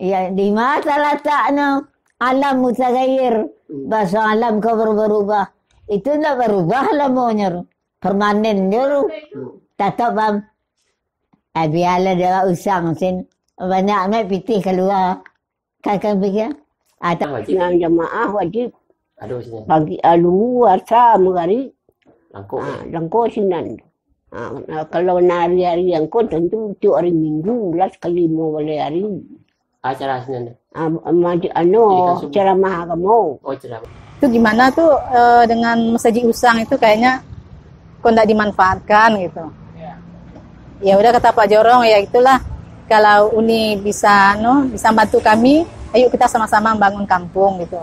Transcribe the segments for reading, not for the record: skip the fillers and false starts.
Ya, di mata letaknya alam mutaghayyir. Bahasa alam kau berubah. Itu tidak berubah alamnya. Permanen dia. Tetap bang. Biarlah dia usang sin. Banyak mek pitih keluar. Kakak pikir. Ada Yang jamaah wajib Ada sini. bagi luar mengari Langkuk. langkau sinan. Kalau hari-hari yang kau tentu itu hari Minggu lah sekali mau boleh hari. Acara sini. Ceramah agama. Oh, ceramah. Itu gimana tuh dengan masjid usang itu kayaknya kok nggak dimanfaatkan gitu. Ya udah kata Pak Jorong, ya itulah kalau Uni bisa bisa bantu kami, ayo kita sama-sama membangun kampung gitu.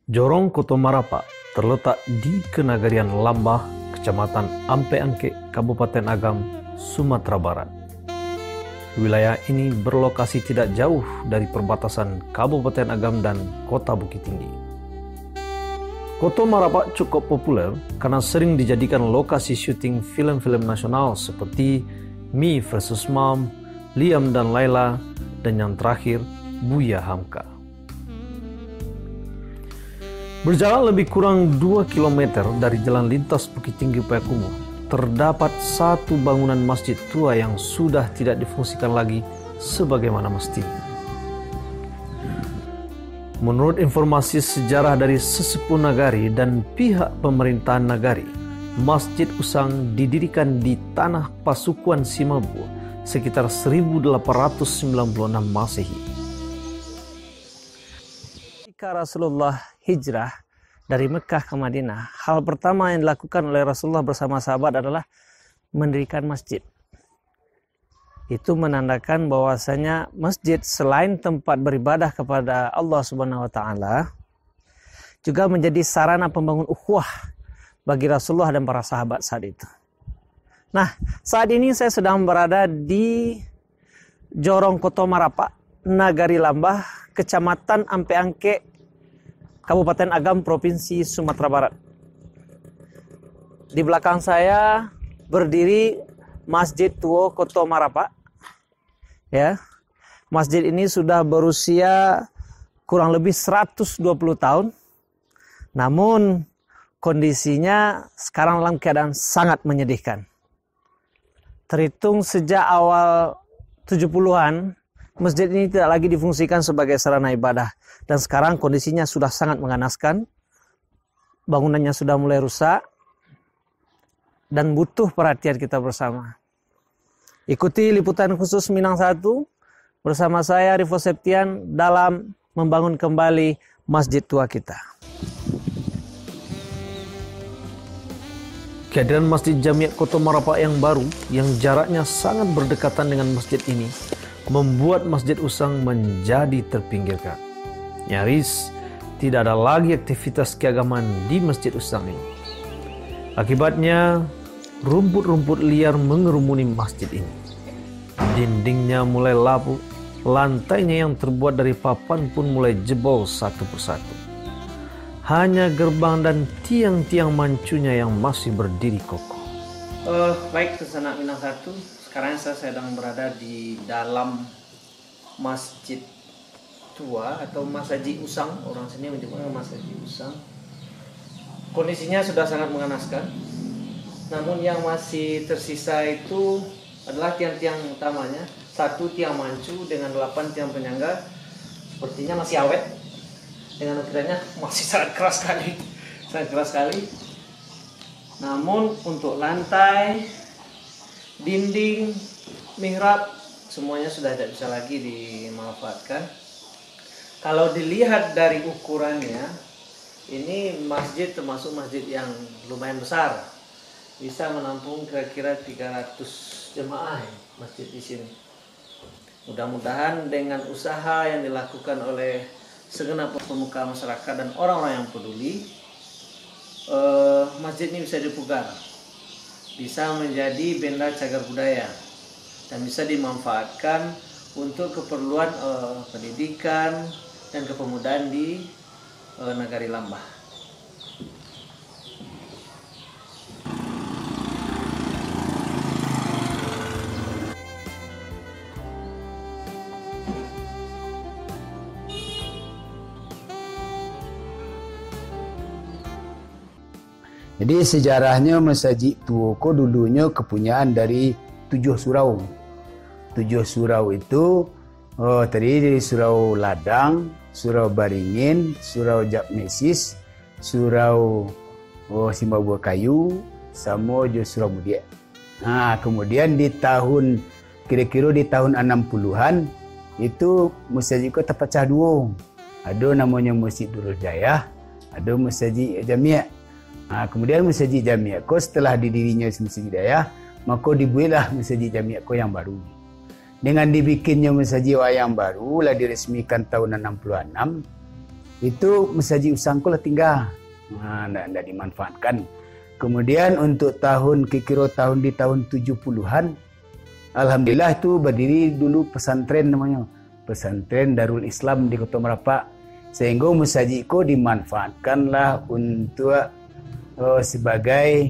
Jorong Koto Marapa terletak di Kenagarian Lambah, Kecamatan Ampe Angke, Kabupaten Agam, Sumatera Barat. Wilayah ini berlokasi tidak jauh dari perbatasan Kabupaten Agam dan Kota Bukit Tinggi. Koto Marapa cukup populer karena sering dijadikan lokasi syuting film-film nasional seperti Me vs. Mom, Liam dan Laila, dan yang terakhir Buya Hamka. Berjalan lebih kurang 2 km dari jalan lintas Bukit Tinggi Payakumbuh, terdapat satu bangunan masjid tua yang sudah tidak difungsikan lagi sebagaimana mestinya. Menurut informasi sejarah dari sesepuh nagari dan pihak pemerintahan nagari, Masjid Usang didirikan di tanah Pasukuan Simabu sekitar 1896 Masehi. Ketika Rasulullah hijrah dari Mekah ke Madinah, hal pertama yang dilakukan oleh Rasulullah bersama sahabat adalah mendirikan masjid. Itu menandakan bahwasanya masjid selain tempat beribadah kepada Allah Subhanahu wa taala juga menjadi sarana pembangun ukhuwah bagi Rasulullah dan para sahabat saat itu. Nah, saat ini saya sedang berada di Jorong Koto Marapa, Nagari Lambah, Kecamatan Ampe Angke, Kabupaten Agam, Provinsi Sumatera Barat. Di belakang saya berdiri Masjid Tua Koto Marapa. Ya. Masjid ini sudah berusia kurang lebih 120 tahun. Namun kondisinya sekarang dalam keadaan sangat menyedihkan. Terhitung sejak awal 70-an, masjid ini tidak lagi difungsikan sebagai sarana ibadah. Dan sekarang kondisinya sudah sangat mengenaskan. Bangunannya sudah mulai rusak. Dan butuh perhatian kita bersama. Ikuti liputan khusus Minang 1 bersama saya Rifo Septian dalam membangun kembali masjid tua kita. Kehadiran Masjid Jamiat Koto Marapa yang baru yang jaraknya sangat berdekatan dengan masjid ini membuat Masjid Usang menjadi terpinggirkan. Nyaris tidak ada lagi aktivitas keagamaan di Masjid Usang ini. Akibatnya rumput-rumput liar mengerumuni masjid ini. Dindingnya mulai lapuk, lantainya yang terbuat dari papan pun mulai jebol satu persatu. Hanya gerbang dan tiang-tiang mancunya yang masih berdiri kokoh. Baik, Kesanak Minang 1. Sekarang saya sedang berada di dalam masjid tua atau Masjid Usang. Orang sini menyebutnya Masjid Usang. Kondisinya sudah sangat mengenaskan. Namun yang masih tersisa itu adalah tiang-tiang utamanya. 1 tiang mancu dengan 8 tiang penyangga. Sepertinya masih awet. Dengan ukirannya masih sangat keras sekali. Sangat keras sekali. Namun untuk lantai, dinding, mihrab, semuanya sudah tidak bisa lagi dimanfaatkan. Kalau dilihat dari ukurannya, ini masjid termasuk masjid yang lumayan besar. Bisa menampung kira-kira 300 jemaah masjid di sini. Mudah-mudahan dengan usaha yang dilakukan oleh segenap pemuka masyarakat dan orang-orang yang peduli, masjid ini bisa dipugar, bisa menjadi benda cagar budaya dan bisa dimanfaatkan untuk keperluan pendidikan dan kepemudaan di Nagari Lambah. Jadi sejarahnya masjid tua ko dulunya kepunyaan dari 7 surau. 7 surau itu terdiri dari surau Ladang, surau Baringin, surau Japmesis, surau Simbabua Kayu, sama juga surau Mudia. Kemudian di tahun kira-kira di tahun 60-an itu masjid ko terpecah dua. Ada namanya Masjid Nurul Jaya, ada Masjid Jamiah. Kemudian Masjid Jamiah ko setelah didirinya Masjid Hidayah, maka dibuatlah Masjid Jamiah ko yang baru. Dengan dibikinnya Masjid yang baru lah diresmikan tahun 66, itu Masjid Usang ko lah tinggal. Tidak dimanfaatkan. Kemudian untuk tahun kira tahun di tahun 70-an, alhamdulillah itu berdiri dulu pesantren namanya. Pesantren Darul Islam di Kota Merapak. Sehingga masjid ko dimanfaatkanlah untuk sebagai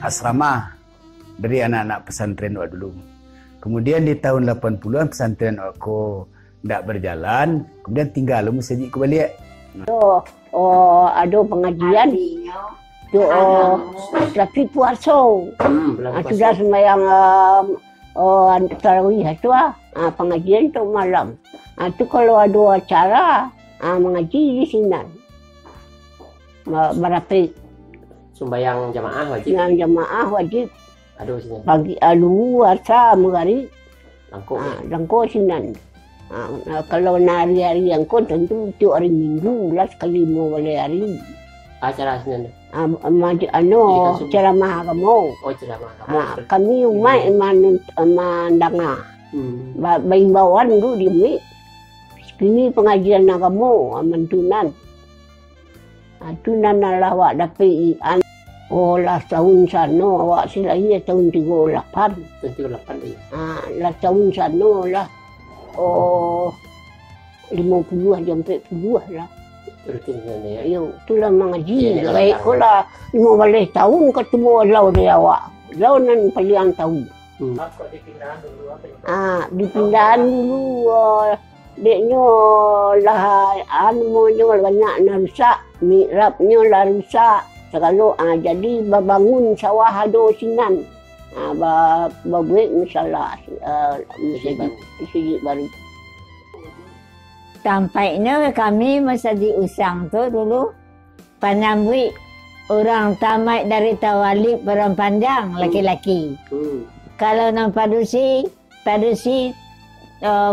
asrama dari anak-anak pesantren wak dulu. Kemudian di tahun 80-an pesantren wak ko tidak berjalan, kemudian tinggal masjid ko balik. Ada pengajian tu tapi puasa. Sudah sembahyang tarawih itu pengajian tu malam. Tu kalau ada acara mengaji di sini. Berapa Sembayang jamaah wajib. yang jamaah wajib Aduh sini. pagi alu asa mengari Langkuk. langko sinan. Kalau hari-hari yang ko tentu tiap hari Minggu lah sekali mau boleh hari. Acara sini. Ceramah agama. Oh ceramah kamu. Kami umat mandanga. Baimbauan dulu di mi. Ini pengajian agama mantunan. Tunan lah awak dapat lah tahun sana awak silai tahun 38. Tahun 38 ni. Lah tahun sana lah 50 sampai 40 lah. Rutin ni ya. Yo, itulah mengaji. Ya, Baik ko lah 15 tahun ketemu lau dari awak. Lau nan paliang tahun. Dipindahan dulu deknya lah anunya banyak na rusak, mihrabnya lah rusak. Kalau jadi bangun sawah ada sinan. Babuat masalah masjid baru. Sampainya kami Masjid Usang tu dulu penyambut orang tamat dari Tawalik Perang Panjang laki-laki. Kalau nak padusi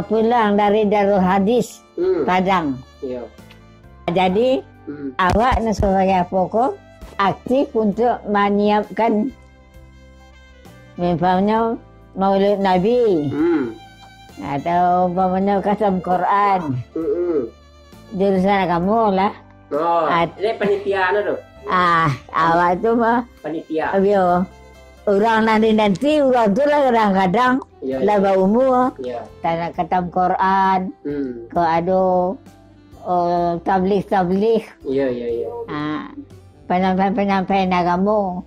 pulang dari Darul Hadis Padang. Jadi awak nak sebagai pokok aktif untuk menyiapkan misalnya Maulid Nabi atau umpamanya khatam Quran. Jurusan kamu lah. Ini panitia tu. Awak tu mah Panitia. orang nanti orang tu lah kadang-kadang lah umur tanah khatam Quran, ke ada tabligh. Ya. Penyampaian agama.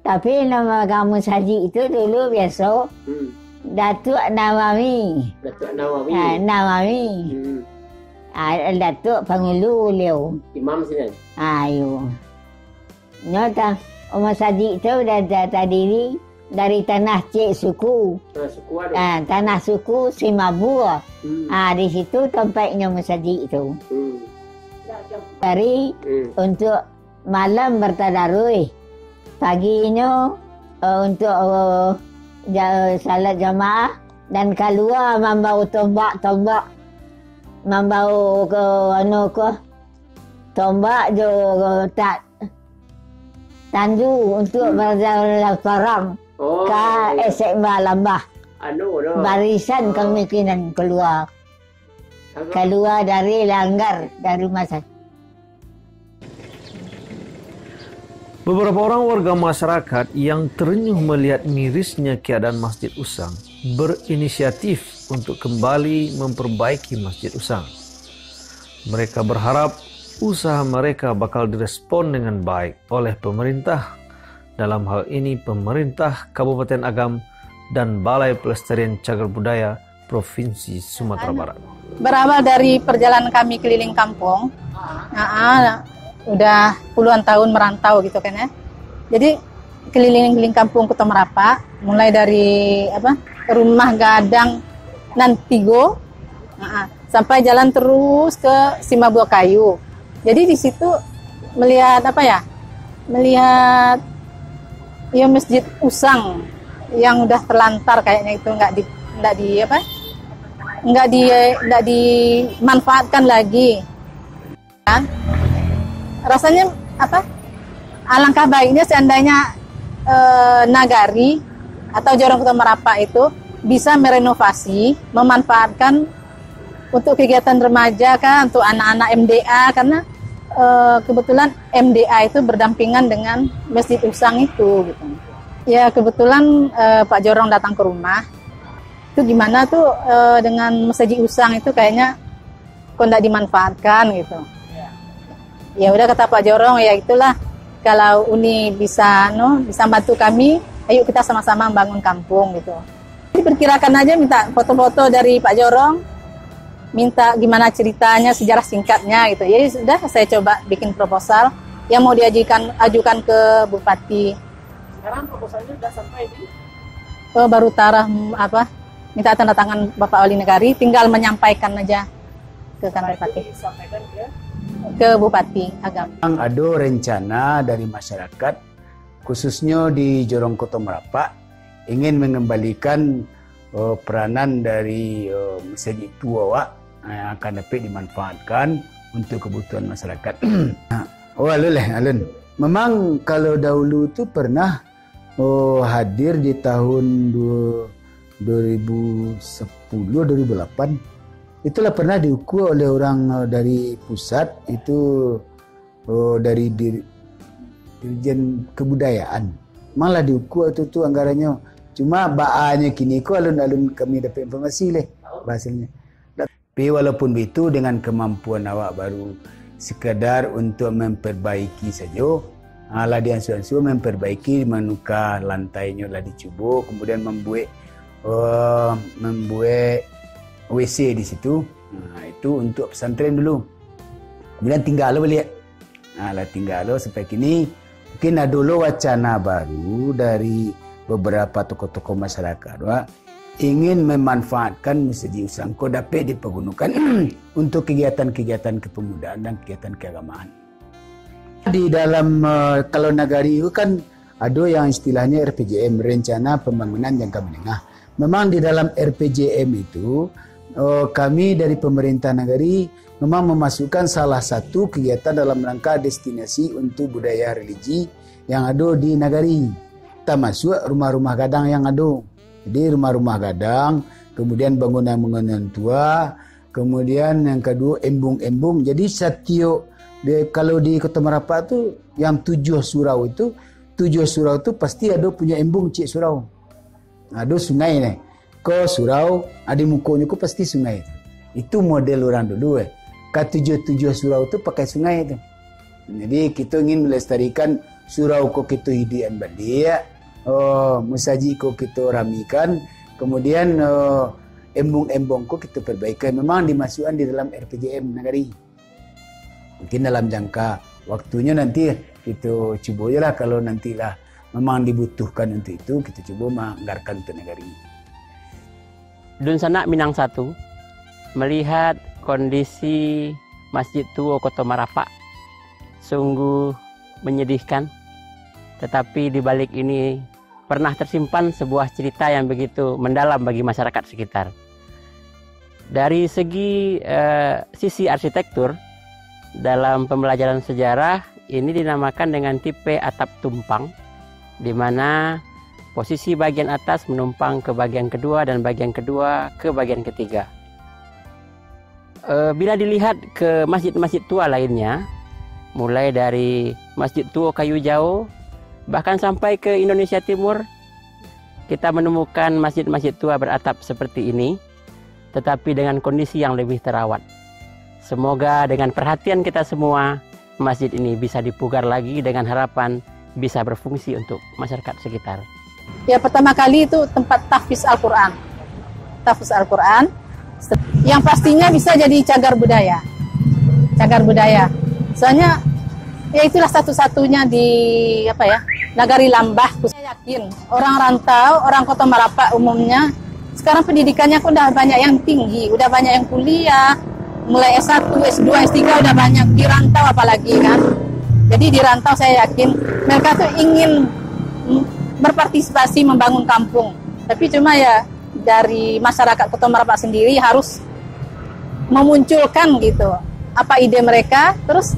Tapi nama agama saji itu dulu biasa Datuk Nawawi. Nawawi. Datuk Pangulu beliau. Imam sini. Ayo. Nyata Umar Saji itu dah terdiri dari tanah Cik Suku. Suku ada. Tanah Suku Simabua. Di situ tempatnya masjid itu. Dari untuk malam bertadarus, paginya untuk salat jamaah dan keluar membawa tombak, membawa ke tombak tak tandu untuk berjalan perang ke SMA Lambah. Barisan kemungkinan keluar dari langgar dari masa. Beberapa orang warga masyarakat yang terenyuh melihat mirisnya keadaan Masjid Usang berinisiatif untuk kembali memperbaiki Masjid Usang. Mereka berharap usaha mereka bakal direspon dengan baik oleh pemerintah, dalam hal ini pemerintah Kabupaten Agam dan Balai Pelestarian Cagar Budaya Provinsi Sumatera Barat. Berawal dari perjalanan kami keliling kampung, udah puluhan tahun merantau gitu kan ya. Jadi keliling-keliling kampung Kota Merapak, mulai dari Rumah Gadang Nantigo, sampai jalan terus ke Simabuah Kayu. Jadi di situ melihat melihat ya Masjid Usang yang udah terlantar kayaknya itu nggak dimanfaatkan lagi. Kan? Rasanya alangkah baiknya seandainya Nagari atau Jorong Kota Merapak itu bisa merenovasi, memanfaatkan untuk kegiatan remaja kan, untuk anak-anak MDA, karena kebetulan MDA itu berdampingan dengan Masjid Usang itu gitu. Ya kebetulan Pak Jorong datang ke rumah, itu gimana tuh dengan Masjid Usang itu kayaknya kok nggak dimanfaatkan gitu. Ya udah kata Pak Jorong, ya itulah, kalau Uni bisa bantu kami, ayo kita sama-sama membangun kampung gitu. Jadi perkirakan aja, minta foto-foto dari Pak Jorong, minta gimana ceritanya, sejarah singkatnya gitu. Jadi sudah saya coba bikin proposal yang mau ajukan ke Bupati. Sekarang proposalnya sudah sampai di? Baru tarah minta tanda tangan Bapak Wali Negari, tinggal menyampaikan aja ke kantor Bupati. Disampaikan ke Bupati Agam. Ada rencana dari masyarakat, khususnya di Jorong Kota Merapak, ingin mengembalikan peranan dari Masjid tua yang akan dapat dimanfaatkan untuk kebutuhan masyarakat. Alun. Memang kalau dahulu tu pernah hadir di tahun 2010-2008. Itulah pernah diukur oleh orang dari pusat, itu dari Dirjen Kebudayaan. Malah diukur itu anggarannya. Cuma baannya kini ko alun-alun kami dapat informasi bahasanya. Tapi walaupun begitu, dengan kemampuan awak baru sekadar untuk memperbaiki saja. Lah diansu-ansu memperbaiki, menukar lantainya lah dicuba, kemudian membuat WC di situ. Itu untuk pesantren dulu. Kemudian tinggal balik. Tinggal sampai kini. Mungkin ada dulu wacana baru dari beberapa tokoh-tokoh masyarakat ingin memanfaatkan Masjid Usang ko dapat dipergunakan untuk kegiatan-kegiatan kepemudaan dan kegiatan keagamaan. Di dalam kalau Nagari itu kan ada yang istilahnya RPJM, Rencana Pembangunan Jangka Menengah. Memang di dalam RPJM itu kami dari pemerintah Nagari memang memasukkan salah satu kegiatan dalam rangka destinasi untuk budaya religi yang ada di Nagari. Termasuk rumah-rumah gadang yang ada. Jadi rumah-rumah gadang, kemudian bangunan-bangunan tua, kemudian yang kedua embung-embung. Jadi setiap kalau di Kota Merapak tu yang 7 surau itu pasti ada punya embung cik surau. Ada sungai nih. Ko surau, ada mukonya ko pasti sungai. Itu model orang dulu Ke-7 surau itu pakai sungai itu. Jadi kita ingin melestarikan surau ko kita hidian badia. Musaji ko kita ramikan, kemudian embung-embung ko kita perbaikan. Memang dimasukkan di dalam RPJM Nagari. Mungkin dalam jangka waktunya nanti kita cuba je lah, kalau nantilah memang dibutuhkan untuk itu, kita cuba menganggarkan untuk Nagari. Dun Sanak Minang 1 melihat kondisi Masjid Tua Kota Merapak sungguh menyedihkan. Tetapi di balik ini pernah tersimpan sebuah cerita yang begitu mendalam bagi masyarakat sekitar. Dari segi sisi arsitektur, dalam pembelajaran sejarah ini dinamakan dengan tipe atap tumpang, di mana posisi bagian atas menumpang ke bagian kedua dan bagian kedua ke bagian ketiga. Bila dilihat ke masjid-masjid tua lainnya, mulai dari Masjid Tua Kayu Jauh, bahkan sampai ke Indonesia Timur, kita menemukan masjid-masjid tua beratap seperti ini, tetapi dengan kondisi yang lebih terawat. Semoga dengan perhatian kita semua, masjid ini bisa dipugar lagi dengan harapan bisa berfungsi untuk masyarakat sekitar. Ya, pertama kali itu tempat tahfiz Al-Quran. Tahfiz Al-Quran, yang pastinya bisa jadi cagar budaya. Cagar budaya. Soalnya Ya itulah satu-satunya di apa ya, Nagari Lambah. Saya yakin orang rantau, orang Kota Marapak umumnya sekarang pendidikannya kok udah banyak yang tinggi, udah banyak yang kuliah, mulai S1, S2, S3 udah banyak di rantau apalagi kan. Jadi di rantau saya yakin mereka tuh ingin berpartisipasi membangun kampung. Tapi cuma ya dari masyarakat Kota Marapak sendiri harus memunculkan gitu apa ide mereka, terus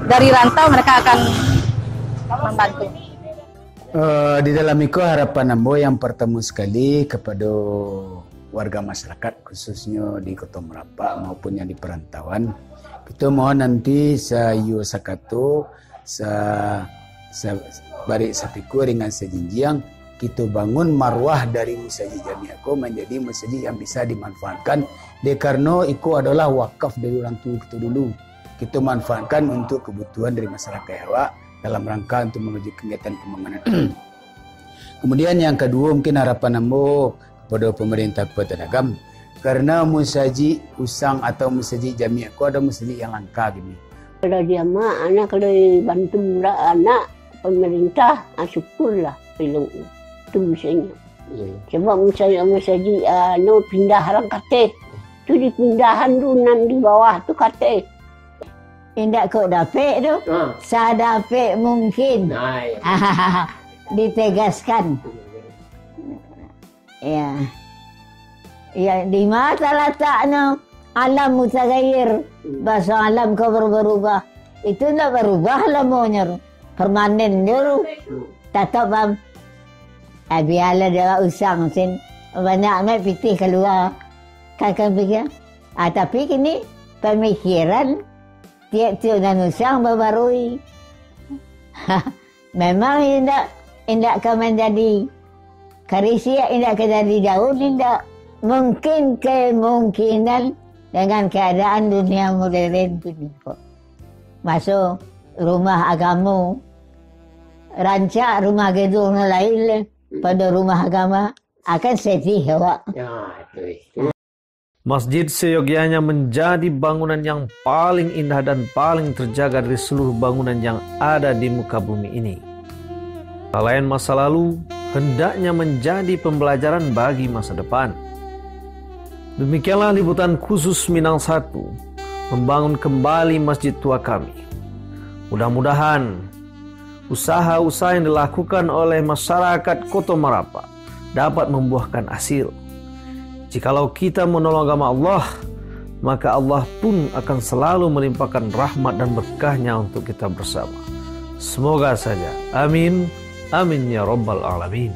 dari rantau mereka akan membantu. Di dalam itu harapan ambo yang pertama sekali kepada warga masyarakat khususnya di Kota Marapak maupun yang di perantauan, kita mohon nanti sayu sakato barik sapiku dengan sejinjiang kita bangun marwah dari masjid Jamiako menjadi masjid yang bisa dimanfaatkan karena itu adalah wakaf dari orang tua kita dulu. Kita manfaatkan untuk kebutuhan dari masyarakat awak dalam rangka untuk menuju kegiatan pembangunan. Kemudian yang kedua mungkin harapan ambo kepada pemerintah Kabupaten Agam, karena musajid usang atau musajid Jamiako ada musajid yang langka gini. Kalau dia mah anak kalau bantu anak pemerintah, syukurlah film itu misalnya. Sebab misalnya musajid pindah orang kate, tu dipindahan tu nan di bawah tu kate. Indak kok dapet tu. Saya dapet mungkin. Ditegaskan. Ya. Ya, di mata letaknya alam mutaghayyir. Bahasa alam kau berubah. Itu tidak berubah lamanya. Permanen dulu. Tetap bang. Biarlah dia usang sin. Banyak amat pitih keluar. Kakak pikir. Tapi kini pemikiran tiap-tiap dan usang berbarui. Memang indak akan menjadi karisia, indak akan jadi jauh, indak mungkin kemungkinan dengan keadaan dunia modern ini kok. Masuk rumah agama, rancak rumah gedung lain pada rumah agama akan sedih awak. Masjid seyogyanya menjadi bangunan yang paling indah dan paling terjaga dari seluruh bangunan yang ada di muka bumi ini. Selain masa lalu, hendaknya menjadi pembelajaran bagi masa depan. Demikianlah liputan khusus Minang 1 membangun kembali masjid tua kami. Mudah-mudahan usaha-usaha yang dilakukan oleh masyarakat Kota Marapak dapat membuahkan hasil. Jikalau kita menolong agama Allah, maka Allah pun akan selalu melimpahkan rahmat dan berkahnya untuk kita bersama. Semoga saja. Amin. Amin ya Rabbal Alamin.